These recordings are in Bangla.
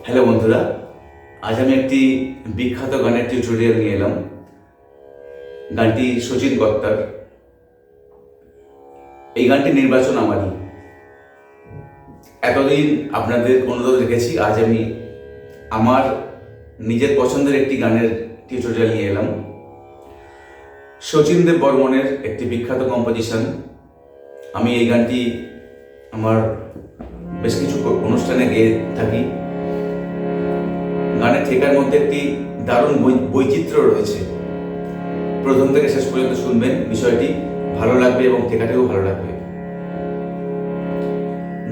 হ্যালো বন্ধুরা, আজ আমি একটি বিখ্যাত গানের টিউটোরিয়াল নিয়ে এলাম। গানটি সচিন কর্তার। এই গানটি নির্বাচন আমারই। এতদিন আপনাদের অনুরোধ রেখেছি, আজ আমি আমার নিজের পছন্দের একটি গানের টিউটোরিয়াল নিয়ে এলাম। শচীন দেব বর্মনের একটি বিখ্যাত কম্পোজিশন। আমি এই গানটি আমার বেশ কিছু অনুষ্ঠানে গেয়ে থাকি। গানের ঠেকার মধ্যে একটি দারুণ বৈচিত্র্য রয়েছে। প্রথম থেকে শেষ পর্যন্ত শুনবেন, বিষয়টি ভালো লাগবে এবং ঠেকাটাও ভালো লাগবে।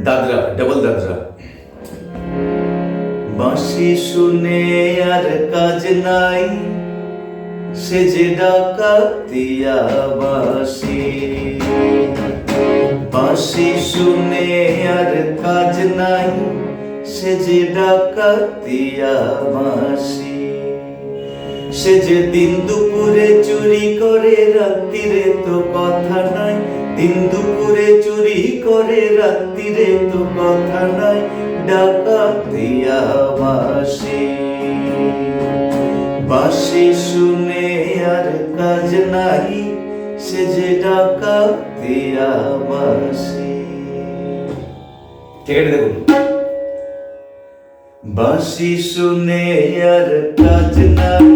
দাদরা, ডাবল দাদরা। বাঁশি শুনে আর কাজ নাই, সে যে ডাকাতিয়া বাঁশি। বাঁশি শুনে আর কাজ নাই, সে যে ডাকাতিয়া বাঁশি। সে যে দিন দুপুরে চুরি করে, রাত্রিরে তো কথা নাই। দিন দুপুরে চুরি করে, রাত্রিরে তো কথা নাই, ডাকাতিয়া বাঁশি। বাঁশি শুনে আর কাজ নাই, সে যে ডাকাতিয়া বাঁশি। ঠিক আছে, দেখুন। বাঁশি শুনে আর কাজ নাই,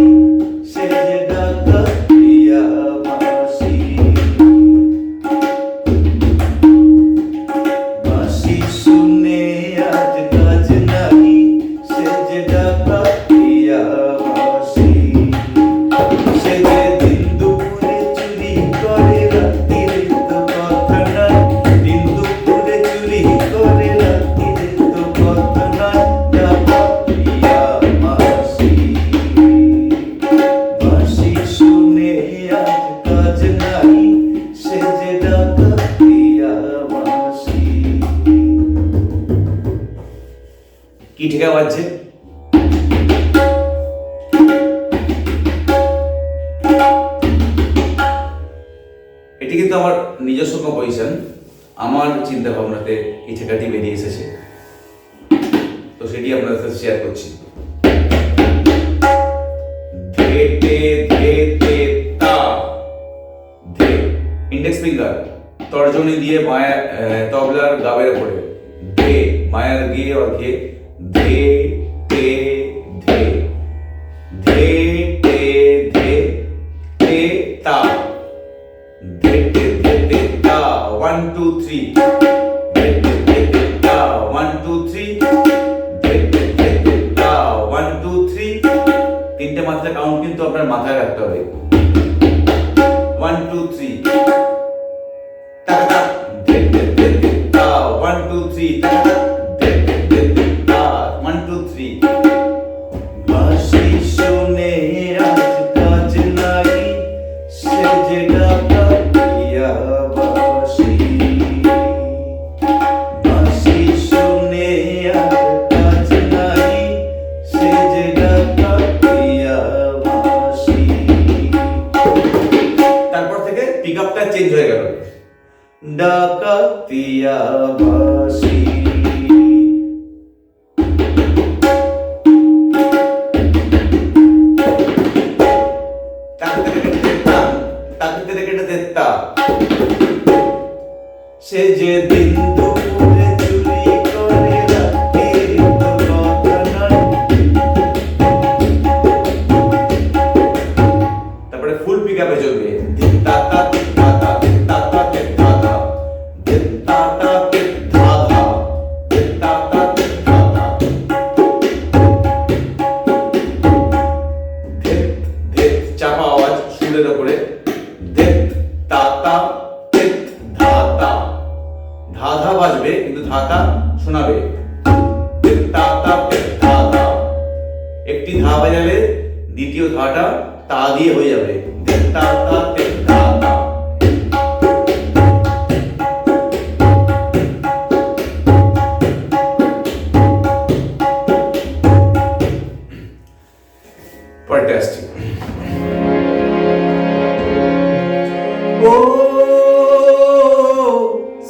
সে যে ডাকাতিয়া বাঁশি। বাঁশি শুনে আজ কাজ নাই, সে যে ডাকাতিয়া বাঁশি। সে যে দিন দুপুরে চুরি করে, রাত্রিরে তো কথা নাই। দিন দুপুরে চুরি করে, রাত্রিরে তো কথা নাই, ডাকাতিয়া বাঁশি। বাঁশি শুনে আজ কাজ নাই, সে যে ডাকাতিয়া বাঁশি। কি ঠেকা বাজছে? এটি কিন্তু আমার নিজস্ব কম্পোজিশন। আমার চিন্তা ভাবনাতে এই ঠেকাটি বেরিয়ে এসেছে, তো সেটি আপনাদের সাথে শেয়ার করছি। ধে তে ধে তে তা ধে, ইন্ডেক্স ফিঙ্গার তর্জনী দিয়ে মায়া তবলার গাবের উপরে। ধে, মায়ার গে और ঘে। ধে তে ধে, ধে তে ধে তে তা, ধে তে ধে তে তা। 1 2 3, ধে তে ধে তে তা 1 2 3, ধে তে ধে তে তা 1 2 3। তিনটে মাত্রা কাউন্ট কিন্তু আপনার মাথায় রাখতে হবে। 1 2 3, টাক টাক, ধে তে ধে তে তা 1 2 3, টাক টাক, ধে তে ধে তে তা 1 2 3। বাঁশি শুনে আজ কাজ নাই, সে যে ডাকাতিয়া বাঁশি। বাঁশি শুনে আর কাজ নাই, সে যে ডাকাতিয়া বাঁশি। তারপর থেকে পিক আপটা চেঞ্জ হয়ে গেল। ডাকাতিয়া বাঁশি। সে যে দিন দুপুরে চুরি করে, রাত্রিরে তো কথা নাই। তারপরে ফুল পিক আপে চলবে। দিন তা তা তে তা তা, দিন তা তা তে তা তা, দিন তা তা তে ধা ধা, দিন তা তা তে ধা ধা। ধেত ধেত, চাপা আওয়াজ সুরের উপরে। ধেত তা তা তে ধা ধা। ধা ধা বাজবে কিন্তু ধাতা শোনাবে। তা তা ধা ধা। একটি ধা বাজালে দ্বিতীয় ধাটা তা দিয়ে হয়ে যাবে। তা তা ধা ধা। ফ্যান্টাস্টিক। ও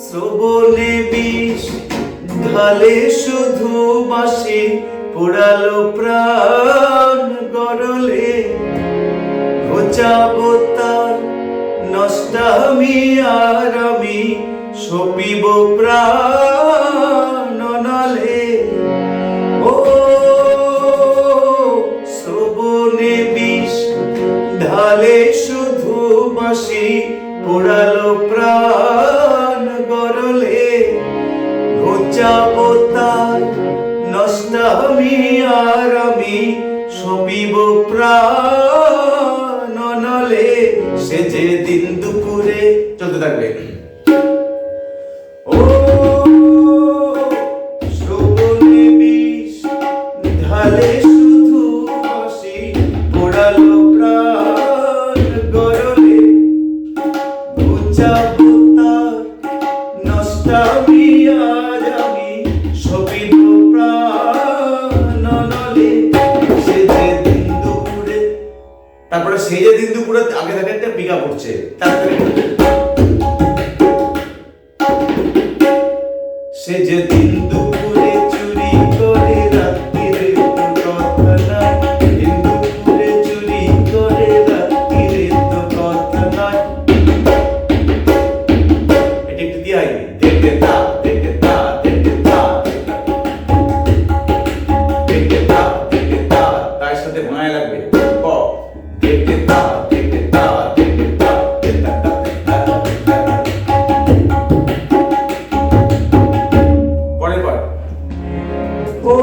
শ্রবণে বিষ ঢালে শুধু বাঁশি পোড়ালো প্রাণ গরলে, ঘোচাবো তার নষ্টামি আর আমি সপিব প্রাণ নলে। ও শ্রবণে বিষ ঢালে শুধু বাঁশি, পোড়ালো প্রাণ গরলে, ঘোচাবো তার নষ্টামি আর আমি সপিব প্রাণ নলে। সে যে দিন দুপুরে চলতে থাকবে। ও শ্রবণে বিষ ঢালে শুধু বাঁশি, পোড়ালো প্রাণ গরলে, ঘোচাবো তার নষ্টামি আজ আমি সপিব প্রাণ নলে। সে যে দিন দুপুরে, তারপরে সেই যে দিন দুপুরে আগে থাকে একটা পিকা পড়ছে, সে যে দিন দুপুরে চুরি করে রাত্রিরে তো কথা নাই, দিন দুপুরে চুরি করে রাত্রিরে তো কথা নাই। এটা একটু দিয়ে আই দেখতে তা দেখতে তা দেখতে তা দেখতে তা দেখতে তা, তার সাথে মায়া লাগবে ক দেখতে তা দেখতে তা দেখতে তা দেখতে তা। পরের বার ও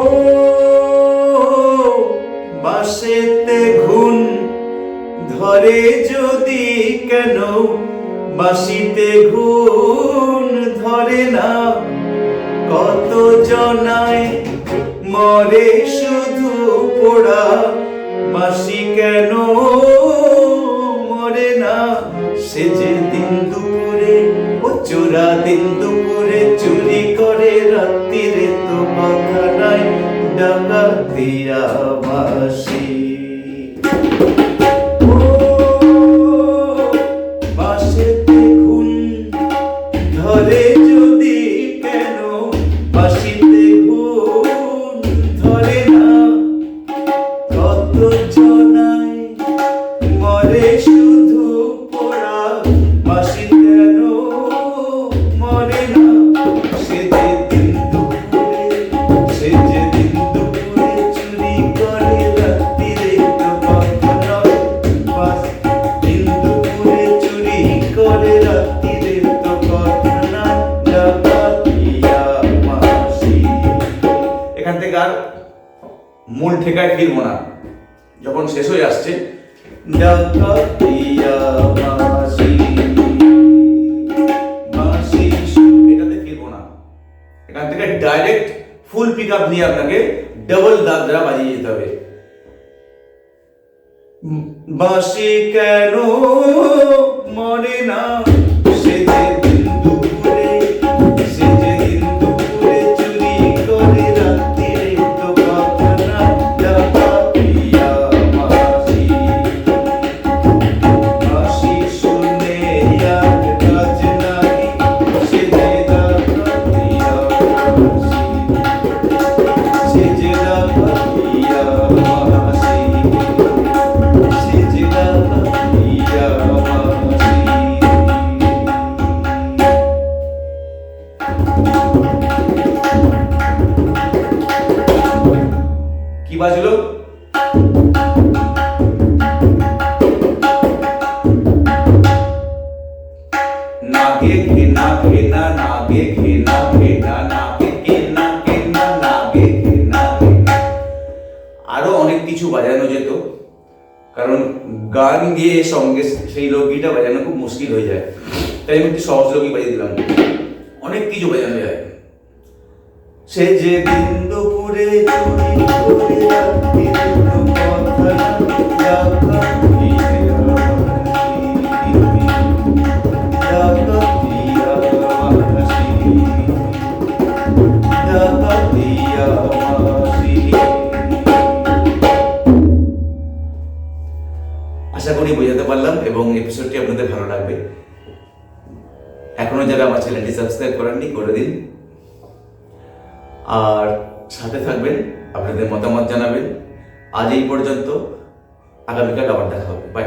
বাঁশেতে ঘুণ ধরে যদি কেন, বাঁশিতে ঘুণ ধরে না, কত জনায় মরে শুধু পোড়া, বাঁশি কেন মরে না। সে যে দিন দুপুরে, ও চোরা দিন দুপুরে চুরি করে রাত্রিরে তো কথা নাই, ডাকাতিয়া বাঁশি। ও বাঁশেতে ঘুণ ধরে যদি কেন, বাঁশিতে ঘুণ ধরে না, কত জনায় মরে শুধু পোড়া, বাঁশি কেন মরে না। সে যে দিন দুপুরে, সে যে দিন দুপুরে চুরি করে রাত্রিরে তো কথা নয়, দিন দুপুরে চুরি করে রাত্রিরে তো কথা নয়, ডাকাতিয়া বাঁশি। এখান থেকে আর মূল ঠেকায় ফিরবো না, যখন শেষ হয়ে আসছে ডাকাতিয়া বাঁশি, বাঁশি এটাতে ফিরবো না। এখান থেকে ডাইরেক্ট ফুল পিক আপ নিয়ে আপনাকে ডাবল দাদরা বাজিয়ে যেতে হবে। বাঁশি কেন মরে না, সে যে দিন দুপুরে, সে যে দিন দুপুরে চুরি করে রাত্রিরে তো কথা না, ডাকাতিয়া বাঁশি। বাঁশি শুনে আর কাজ নাই, সে যে ডাকাতিয়া বাঁশি, সে যে ডাকাতিয়া বাঁশি, সে যে ডাকাতিয়া বাঁশি। কি বাজলো? নাগে ঘেনা ঘেনা, নাগে ঘেনা ঘেনা, নাগে ঘেনা ঘেনা, নাগে ঘেনা ঘেনা। আরো অনেক কিছু বাজানো যেত, কারণ গান গিয়ে সঙ্গে সেই লোকগীটা বাজানো খুব মুশকিল হয়ে যায়, তাই আমি একটু সহজ লোকই বাজিয়ে দিলাম। অনেক কিছু বাজানো যায়। সে যে দিন দুপুরে চুরি করে রাত্রিরে তো কথা না, ডাকাতিয়া ডাকাতিয়া বাঁশি, ডাকাতিয়া বাঁশি। আশা করি বোঝাতে পারলাম এবং এপিসোডটি আপনাদের ভালো লাগবে। এখনো যারা আমার চ্যানেলটি সাবস্ক্রাইব করেননি করে দিন, আর সাথে থাকবেন আপনাদের মতামত জানাবেন। আজ এই পর্যন্ত, আগামীকাল আবার দেখা হবে। বাই।